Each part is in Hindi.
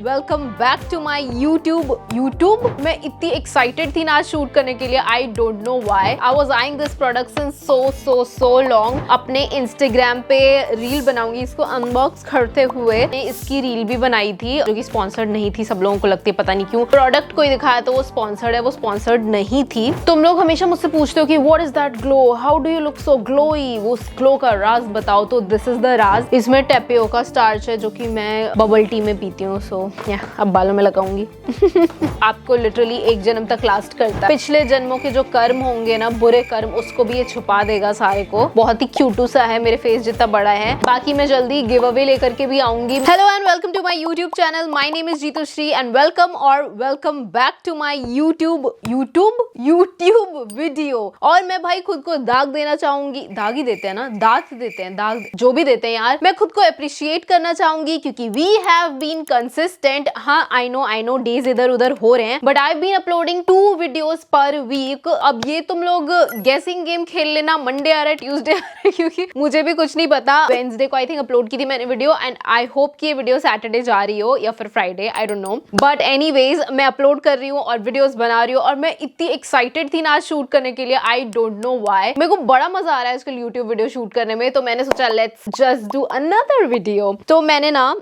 Welcome back to my YouTube. मैं इतनी एक्साइटेड थी ना आज शूट करने के लिए। I don't know why. I was eyeing this product since so long. अपने इंस्टाग्राम पे रील बनाऊंगी इसको अनबॉक्स करते हुए। इसकी रील भी बनाई थी जो कि स्पॉन्सर्ड नहीं थी। सब लोगों को लगती है पता नहीं क्यों प्रोडक्ट कोई दिखाया तो वो स्पॉन्सर्ड है, वो स्पॉन्सर्ड नहीं थी। तुम लोग हमेशा मुझसे पूछते हो कि what is that glow, how do you look so glowy, वो ग्लो का राज बताओ। तो दिस इज द राज। इसमें टेपियोका स्टार्च है जो कि मैं बबल टी में पीती हूँ। सो अब बालों में लगाऊंगी। आपको लिटरली एक जन्म तक लास्ट करता है। पिछले जन्मों के जो कर्म होंगे ना, बुरे कर्म, उसको भी ये छुपा देगा सारे को। बहुत ही क्यूटू सा है, मेरे फेस जितना बड़ा है। बाकी मैं जल्दी गिव अवे लेकर के भी आऊंगी। Hello and welcome to my YouTube channel. My name is Jeetu Shri and welcome back to my YouTube video. और मैं भाई खुद को दाग देना चाहूंगी। दाग ही देते हैं ना, दांत देते हैं, दाग जो भी देते हैं यार। मैं खुद को अप्रिशिएट करना चाहूंगी क्योंकि वी हैव बीन कंसिस्टेंट। हाँ आई नो डेज इधर उधर हो रहे हैं but I been uploading 2 videos per week. अब ये तुम लोग गेसिंग गेम खेल लेना, मंडे आ रहा है, ट्यूसडे आ रहा है, क्योंकि मुझे भी कुछ नहीं पता। वेडनेसडे को आई थिंक अपलोड की थी मैंने वीडियो एंड आई होप कि ये वीडियो सैटरडे जा रही हो या फिर Friday, I don't know. But anyways मैं अपलोड कर रही हूँ और वीडियोस बना रही हूँ और मैं इतनी एक्साइटेड थी ना आज शूट करने के लिए। I don't know why. मेरे को बड़ा मजा आ रहा है आजकल यूट्यूब वीडियो शूट करने में। तो मैंने सोचा let's just do another video. तो मैंने ना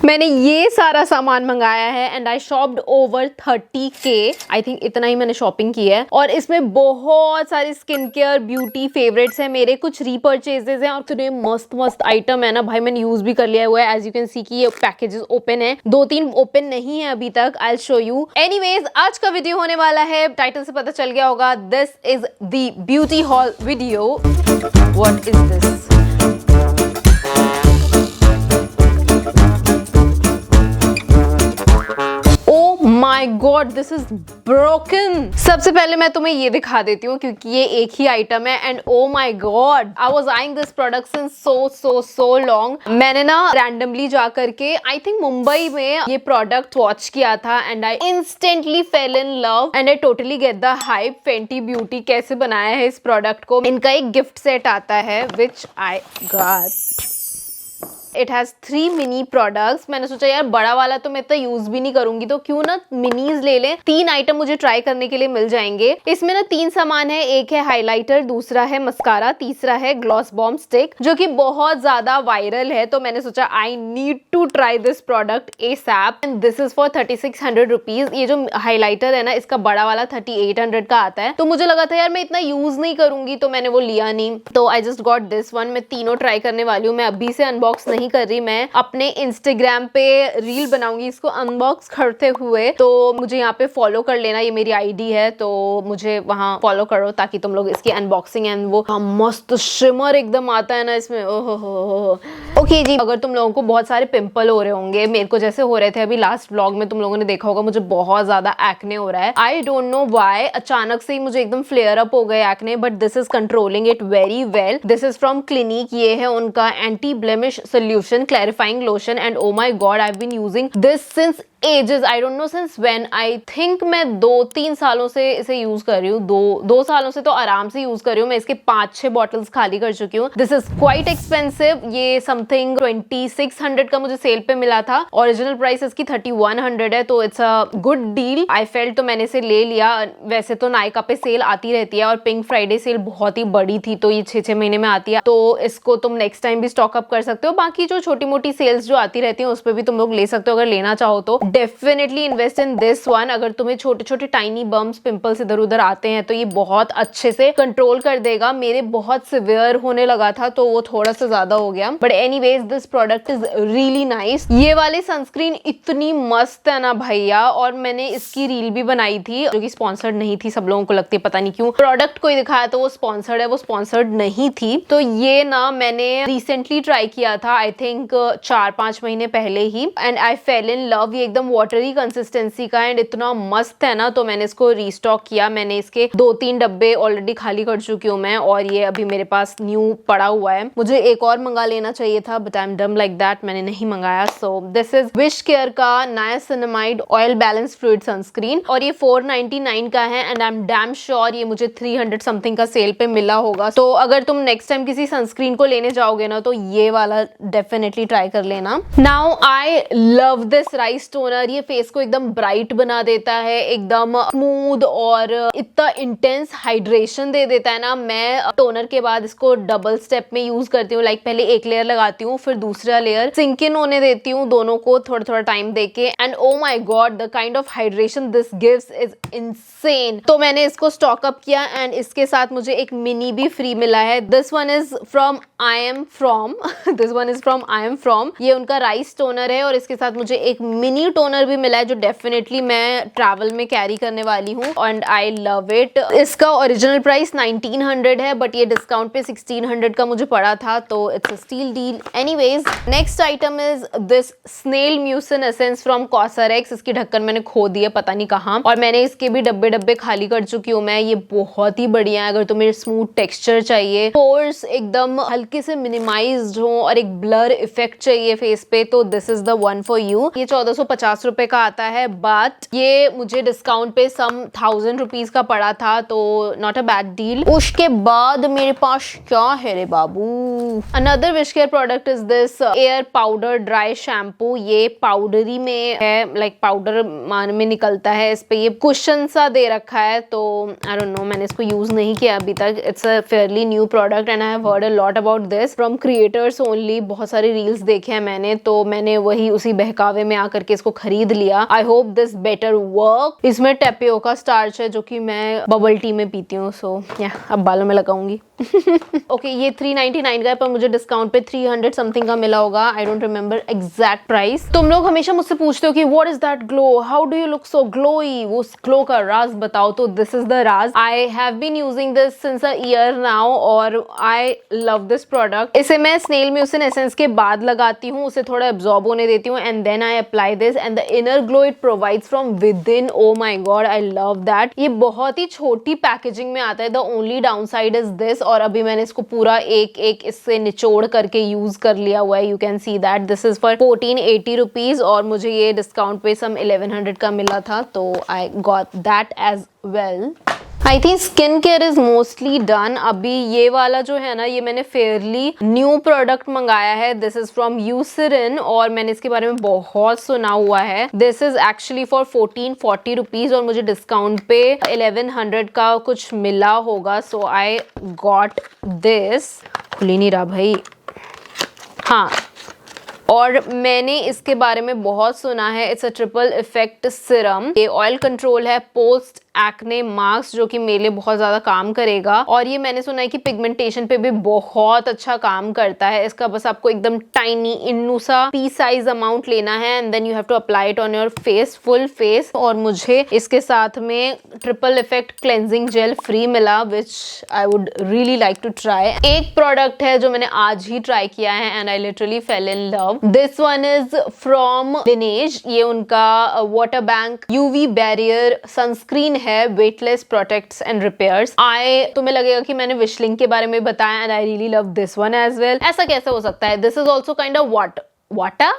मैंने ये सारा सामान मंगाया है and I शॉप्ड over 30K। I think इतना ही मैंने शॉपिंग की है। और इसमें बहुत सारी स्किन केयर ब्यूटी फेवरेट्स हैं मेरे। कुछ रीपर्चेजेस हैं और इतने मस्त आइटम है ना भाई। मैंने यूज भी कर लिया हुआ है। एज यू कैन सी कि ये पैकेजेस ओपन है, 2-3 ओपन नहीं है अभी तक। I show you. एनीवेज आज का वीडियो होने वाला है, टाइटल से पता चल गया होगा, this is the beauty hall video. What is this? My God this is broken. सबसे पहले मैं तुम्हें ये दिखा देती हूँ क्योंकि ये एक ही आइटम है and oh my God I was eyeing this product since so long. मैंने ना रैंडमली जा करके आई थिंक मुंबई में ये प्रोडक्ट वॉच किया था and I instantly fail in love and I totally get the hype. Fenty beauty कैसे बनाया है इस प्रोडक्ट को। इनका एक गिफ्ट सेट आता है which I got. It has 3 mini products. मैंने सोचा यार बड़ा वाला तो मैं इतना यूज भी नहीं करूंगी तो क्यों ना मिनीज ले लें। 3 आइटम मुझे ट्राई करने के लिए मिल जाएंगे। इसमें ना 3 सामान है। एक है हाइलाइटर, दूसरा है मस्कारा, तीसरा है ग्लॉस बॉम्ब स्टिक जो कि बहुत ज्यादा वायरल है। तो मैंने सोचा I need to try this product ASAP and this is for 3600 rupees. ये जो हाइलाइटर है ना इसका बड़ा वाला 3800 का आता है। तो मुझे लगा था यार मैं इतना यूज नहीं करूंगी तो मैंने वो लिया नहीं। तो I just got this one. मैं तीनों ट्राई करने वाली हूँ। मैं अभी से अनबॉक्स नहीं कर रही। मैं अपने इंस्टाग्राम पे रील बनाऊंगी इसको अनबॉक्स करते हुए। तो मुझे यहाँ पे फॉलो कर लेना, ये मेरी आईडी है तो मुझे वहां फॉलो करो ताकि तुम लोग इसकी अनबॉक्सिंग एंड वो मस्त शिमर एकदम आता है ना इसमें। ओहो ओके जी। अगर तुम लोगों को बहुत सारे पिंपल हो रहे होंगे, मेरे को जैसे हो रहे थे अभी लास्ट व्लॉग में तुम लोगों ने देखा होगा, मुझे बहुत ज्यादा एक्ने हो रहा है। I don't know why. अचानक से ही मुझे एकदम फ्लेयर अप हो गए acne but this is controlling it very well. This is from clinic. ये है उनका anti blemish solution clarifying lotion and oh my god I've been using this since ages. I don't know since when. I think मैं 2-3 सालों से इसे यूज कर रही हूँ। दो सालों से तो आराम से यूज कर रही हूँ। मैं इसके 5-6 बॉटल्स खाली कर चुकी हूँ। This is quite expensive. ये समथिंग 2600 का मुझे सेल पे मिला था। ओरिजिनल प्राइस इसकी 3100 है तो it's a good deal. I felt तो मैंने इसे ले लिया। वैसे तो नायका पे सेल आती रहती है और पिंक फ्राइडे सेल बहुत ही बड़ी थी तो ये 6-6 महीने में आती है। तो इसको तुम नेक्स्ट टाइम भी स्टॉक अप कर सकते हो। बाकी जो छोटी मोटी सेल्स जो आती रहती है उस पर भी तुम लोग ले सकते हो अगर लेना चाहो तो। Definitely invest in this one. अगर तुम्हें छोटे छोटे टाइनी बम्स पिंपल्स इधर उधर आते हैं तो ये बहुत अच्छे से कंट्रोल कर देगा। मेरे बहुत सिवियर होने लगा था तो वो थोड़ा सा ज्यादा हो गया but anyways this product is really nice. ये वाली सनस्क्रीन इतनी मस्त है ना भैया। और मैंने इसकी रील भी बनाई थी जो कि स्पॉन्सर्ड नहीं थी। सब लोगों को लगती है पता नहीं क्यों प्रोडक्ट कोई दिखाया तो वो स्पॉन्सर्ड है, वो स्पॉन्सर्ड नहीं थी। तो ये ना मैंने रिसेंटली ट्राई किया था आई थिंक 4-5 महीने पहले ही and I fell in love. ये एकदम वाटरी कंसिस्टेंसी का एंड इतना मस्त है ना, तो मैंने इसको रीस्टॉक किया। मैंने इसके 2-3 डब्बे ऑलरेडी खाली कर चुकी हूँ मैं, और ये अभी मेरे पास न्यू पड़ा हुआ है। मुझे एक और मंगा लेना चाहिए था but I am dumb like that, मैंने नहीं मंगाया। So this is Wish Care का niacinamide oil balance fluid sunscreen, और ये 499 का है and I am damn sure ये मुझे 300 समथिंग का सेल पे मिला होगा। तो अगर तुम नेक्स्ट टाइम किसी सनस्क्रीन को लेने जाओगे ना तो ये वाला डेफिनेटली ट्राई कर लेना। Now I love this rice toner. ये फेस को एकदम ब्राइट बना देता है, एकदम स्मूथ और इतना इंटेंस हाइड्रेशन दे देता है ना। मैं टोनर के बाद इसको डबल स्टेप में यूज करती हूँ। लाइक पहले एक लेयर लगाती हूँ, फिर दूसरा लेयर सिंक इन होने देती हूँ, दोनों को थोड़ा थोड़ा टाइम देके, and oh my God the kind of hydration this gives is insane. तो मैंने इसको स्टॉक अप किया एंड इसके साथ मुझे एक मिनी भी फ्री मिला है। This one is from I am from ये उनका राइस टोनर है, और इसके साथ मुझे एक मिनी टोनर भी मिला है जो डेफिनेटली मैं ट्रैवल में कैरी करने वाली हूँ, एंड आई लव इट। इसका ओरिजिनल प्राइस 1900 है बट ये डिस्काउंट पे 1600 का मुझे पड़ा था, तो it's a steal deal. Anyways, next item is this snail mucin essence from Cosrx. इसकी ढक्कन मैंने खो दी है पता नहीं कहाँ, और मैंने इसके भी डब्बे खाली कर चुकी हूँ मैं। ये बहुत ही बढ़िया है अगर तुम्हें स्मूथ टेक्सचर चाहिए, पोर्स एकदम हल्के से मिनिमाइज्ड हो और एक ब्लर इफेक्ट चाहिए फेस पे, तो this is the one for you. ये 1450 रुपए का आता है बट ये मुझे डिस्काउंट पे सम 1000 रुपीज का पड़ा था, तो नॉट अ बैड डील। उसके बाद मेरे पास क्या है रे बाबू, another Wish Care product is this air powder dry shampoo. ये पाउडरी में है, लाइक पाउडर मान में निकलता है। इस पे ये कुशन सा दे रखा है, तो आई डोंट नो, मैंने इसको यूज नहीं किया अभी तक। It's a fairly new product and I have heard a lot about this from creators only. बहुत सारे रील्स देखे हैं मैंने, तो मैंने वही उसी बहकावे में आकर के इसको खरीद लिया। I hope this better work. इसमें टेपियोका स्टार्च है जो कि मैं बबल टी में पीती हूँ, सो या अब बालों में लगाऊंगी। ओके, ये 399 का है पर मुझे डिस्काउंट पे 300 समथिंग का मिला होगा। I don't remember exact price. तुम लोग हमेशा मुझसे पूछते हो कि what is that glow, how do you look so glowy, वो ग्लो का राज बताओ। तो दिस इज द राज। I have been using this since a year now और आई लव दिस प्रोडक्ट। इसे मैं स्नेल म्यूसिन एसेंस के बाद लगाती हूँ, उसे थोड़ा एब्जॉर्ब होने देती हूँ and then I apply this and the inner glow it provides from within. Oh my God, I love that. ये बहुत ही छोटी पैकेजिंग में आता है। The only downside is this, और अभी मैंने इसको पूरा एक इससे निचोड़ करके यूज कर लिया हुआ है। You can see that this is for 1480 rupees और मुझे ये डिस्काउंट पे सम 1100 का मिला था, तो I got that as well. I think skin care is mostly done. अभी ये वाला जो है ना, ये मैंने फेयरली न्यू प्रोडक्ट मंगाया है। दिस इज फ्रॉम यूसिरिन और मैंने इसके बारे में बहुत सुना हुआ है। This is actually for 1440 rupees और मुझे डिस्काउंट पे 1100 का कुछ मिला होगा, सो आई गॉट दिस। खुल ही नहीं रहा भाई। हाँ, और मैंने इसके बारे में बहुत सुना है। It's a triple effect Siram. ये ऑयल कंट्रोल है, पोस्ट एक्ने मास्क जो कि मेरे लिए बहुत ज्यादा काम करेगा, और ये मैंने सुना है कि पिगमेंटेशन पे भी बहुत अच्छा काम करता है। इसका बस आपको एकदम टाइनी इन्नू सा पी साइज अमाउंट लेना है and then you have to apply it on your face, full face. और मुझे इसके साथ में triple effect cleansing gel free मिला which I would really like to try. एक प्रोडक्ट है जो मैंने आज ही ट्राई किया है and I literally fell in love. This one is from Laneige. ये उनका water bank UV barrier sunscreen है, वेटलेस प्रोटेक्ट्स एंड रिपेयर्स। तुम्हें लगेगा कि मैंने विशलिंग के बारे में बताया and I really love this one as well. ऐसा कैसे हो सकता है? This is also kind of water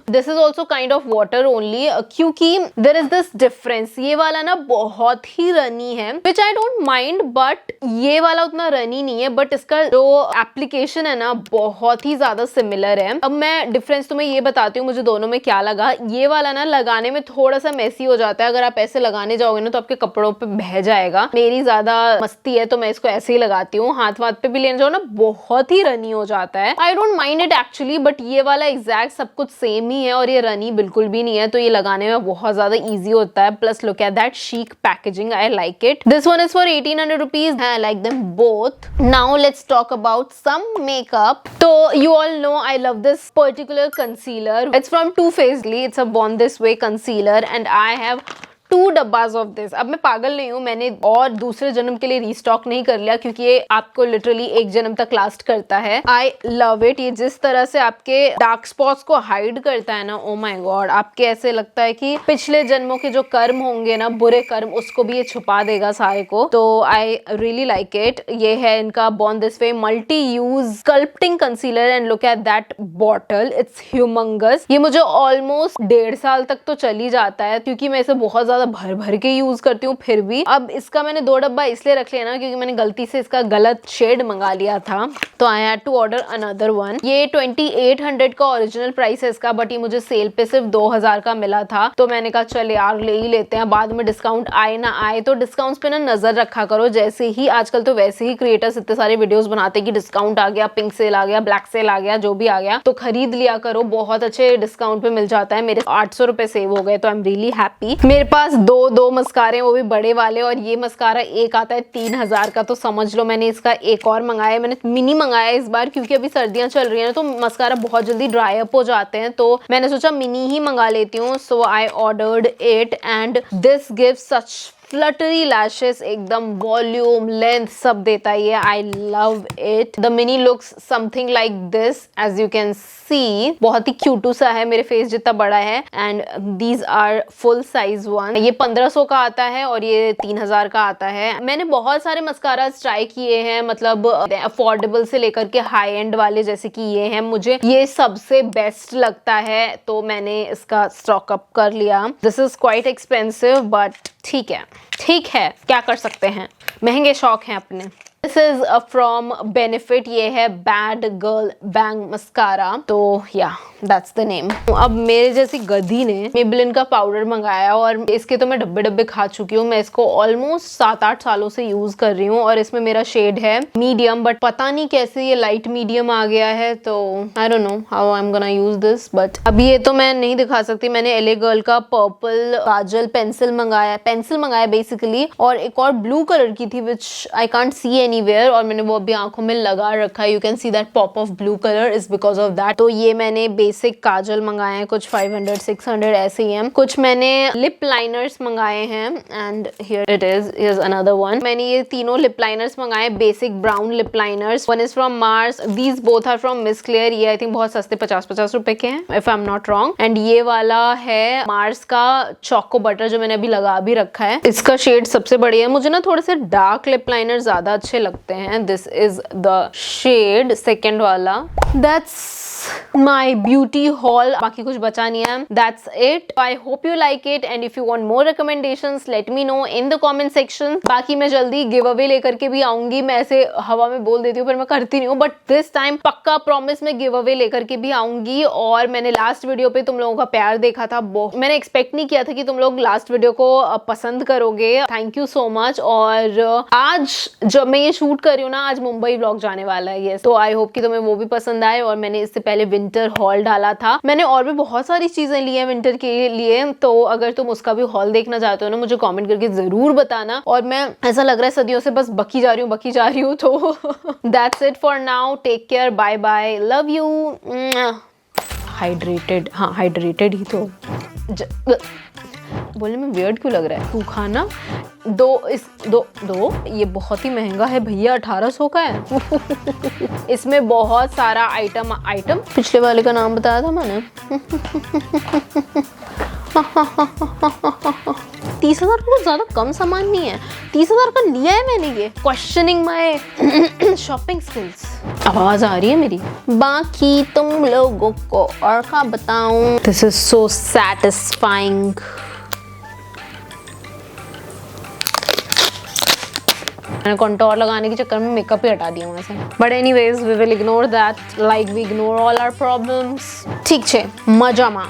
this is also kind of water only, क्योंकि देर इज दिस डिफरेंस। ये वाला ना बहुत ही रनी है which I don't mind, but ये वाला उतना रनी नहीं है, बट इसका जो एप्लीकेशन है ना बहुत ही ज्यादा सिमिलर है। अब मैं डिफरेंस तुम्हें ये बताती हूँ मुझे दोनों में क्या लगा। ये वाला ना लगाने में थोड़ा सा मेसी हो जाता है। अगर आप ऐसे लगाने जाओगे ना तो आपके कपड़ों पे बह जाएगा। मेरी ज्यादा मस्ती है तो मैं इसको ऐसे ही लगाती हूँ। हाथ वाथ पे भी लेने जाओ ना बहुत ही रनी हो जाता है। I don't mind it actually, but ये वाला एग्जैक्ट सब कुछ सेम ही है और ये रनी बिल्कुल भी नहीं है, तो ये लगाने में बहुत ज्यादा इजी होता है। Plus look at that chic packaging, I like it. This one is for 1800 rupees. I like them both. Now let's talk about some makeup. तो you all know I love this particular concealer. It's from Too Faced. It's a Born This Way concealer and I have 2 डब्बास ऑफ दिस। अब मैं पागल नहीं हूँ, मैंने और दूसरे जन्म के लिए रीस्टॉक नहीं कर लिया क्योंकि ये आपको लिटरली एक जन्म तक लास्ट करता है। आई लव इट। ये जिस तरह से आपके डार्क स्पॉट्स को हाइड करता है ना, ओ माय गॉड, आपके ऐसे लगता है कि पिछले जन्मों के जो कर्म होंगे ना, बुरे कर्म, उसको भी ये छुपा देगा सारे को। तो आई रियली लाइक इट। ये है इनका born this way multi use sculpting concealer and look at that bottle, it's humongous. ये मुझे ऑलमोस्ट 1.5 साल तक तो चल ही जाता है क्योंकि मैं इसे बहुत ज्यादा भर भर के यूज करती हूँ। फिर भी अब इसका मैंने 2 डब्बा इसलिए रख लिया ना क्योंकि मैंने गलती से इसका गलत शेड मंगा लिया था, तो I had to order another one. ये 2800 का ओरिजिनल प्राइस है इसका, बट ये मुझे सेल पे सिर्फ 2000 का मिला था, तो मैंने कहा चल यार ले ही लेते हैं, बाद में डिस्काउंट आए ना आए। तो डिस्काउंट्स पे ना नजर रखा करो, जैसे ही आजकल तो वैसे ही क्रिएटर्स इतने सारे वीडियोस बनाते हैं कि डिस्काउंट आ गया, पिंक सेल आ गया, ब्लैक सेल आ गया, जो भी आ गया, तो खरीद लिया करो, बहुत अच्छे डिस्काउंट पे मिल जाता है। मेरे 800 रुपए सेव हो गए, तो आई एम रियली हैप्पी। मेरे पास दो मस्कारे, वो भी बड़े वाले, और ये मस्कारा एक आता है 3000 का, तो समझ लो मैंने इसका एक और मंगाया। मैंने मिनी मंगाया इस बार क्योंकि अभी सर्दियां चल रही हैं तो मस्कारा बहुत जल्दी ड्राई अप हो जाते हैं, तो मैंने सोचा मिनी ही मंगा लेती हूँ। So I ordered it and this gives such fluttery lashes, एकदम वॉल्यूम लेंथ सब देता है ये। I love it. The mini looks something like this, as you can see, बहुत ही क्यूटू सा है, मेरे फेस जितना बड़ा है, and these are full size one. ये 1500 का आता है और ये 3000 का आता है। मैंने बहुत सारे मस्कारास ट्राई किए हैं, मतलब अफोर्डेबल से लेकर के हाई एंड वाले, जैसे कि ये हैं, मुझे ये सबसे बेस्ट लगता है, तो मैंने इसका स्टॉक अप कर लिया। This is quite expensive but ठीक है, क्या कर सकते हैं, महंगे शौक हैं अपने। दिस इज फ्रॉम बेनिफिट, ये है बैड गर्ल बैंग मस्कारा, तो या दैट्स द नेम। अब मेरे जैसी गधी ने मेबेलिन का पाउडर मंगाया और इसके तो मैं डब्बे खा चुकी हूँ। मैं इसको ऑलमोस्ट 7-8 सालों से यूज कर रही हूँ और इसमें मेरा शेड है मीडियम, बट पता नहीं कैसे ये लाइट मीडियम आ गया है, तो I don't know how I am gonna use this. But अब ये तो मैं नहीं दिखा सकती। मैंने एलए गर्ल का पर्पल काजल पेंसिल मंगाया बेसिकली, और एक और ब्लू कलर की थी विच आई कांट सी एनीवेयर, और मैंने वो अभी आंखों में लगा रखा है। You can see that pop of blue colour is because of that. तो ये मैंने बेसिक काजल मंगाए हैं, कुछ 500-600 ऐसे ही हैं। कुछ मैंने लिप लाइनर्स मंगाए हैं, and here it is, here's another one. मैंने ये तीनों लिप लाइनर्स मंगाए, basic brown lip liners. One is from Mars, these both are from Miss Claire. ये आई थिंक बहुत सस्ते 50-50 रुपए के हैं, if I am not wrong. And ये वाला है मार्स का चोको बटर, जो मैंने अभी लगा भी रखा है। इसका शेड सबसे बढ़िया है। मुझे ना थोड़े से डार्क लिप लाइनर ज्यादा अच्छे लगते हैं। This is the shade second वाला। दैट्स my beauty haul, बाकी कुछ बचा नहीं है। That's it. I hope you like it and if you want more recommendations let me know in the comment section. बाकी मैं जल्दी गिव अवे लेकर के भी आऊंगी। मैं ऐसे हवा में बोल देती हूँ पर मैं करती नहीं हूँ, बट दिस टाइम पक्का प्रॉमिस मैं गिव अवे लेकर के भी आऊंगी। और मैंने लास्ट वीडियो पे तुम लोगों का प्यार देखा था, मैंने एक्सपेक्ट नहीं किया था कि तुम लोग लास्ट वीडियो को पसंद करोगे। Thank you so much. और आज जब मैं ये शूट कर रही हूँ ना, आज मुंबई व्लॉग जाने वाला है ये, तो आई होप कि तुम्हें वो भी पसंद आए। और मैंने इससे पहले विंटर हॉल डाला था, मैंने और भी बहुत सारी चीजें ली हैं विंटर के लिए, तो अगर तुम उसका भी हॉल देखना चाहते हो ना, मुझे कमेंट करके जरूर बताना। और मैं, ऐसा लग रहा है सदियों से बस बकी जा रही हूँ। तो that's it for now, take care, bye bye, love you. Hydrated, हाँ हाइड्रेटेड ही तो बोलने में वियर्ड क्यों लग रहा है। तू खाना दो ये बहुत ही महंगा है भैया, 1800 का है। इसमें बहुत सारा आइटम पिछले वाले का नाम बताया था मैंने। 30,000 का ज्यादा कम सामान नहीं है, 30,000 का लिया है मैंने ये। Questioning my shopping skills. आवाज आ रही है मेरी। बाकी तुम लोगों को और क्या बताऊं। This is so satisfying. मैंने कंटोर लगाने के चक्कर में मेकअप ही हटा दिया वहां से। But anyways we will ignore that like we ignore all our problems. ठीक है, मजामा।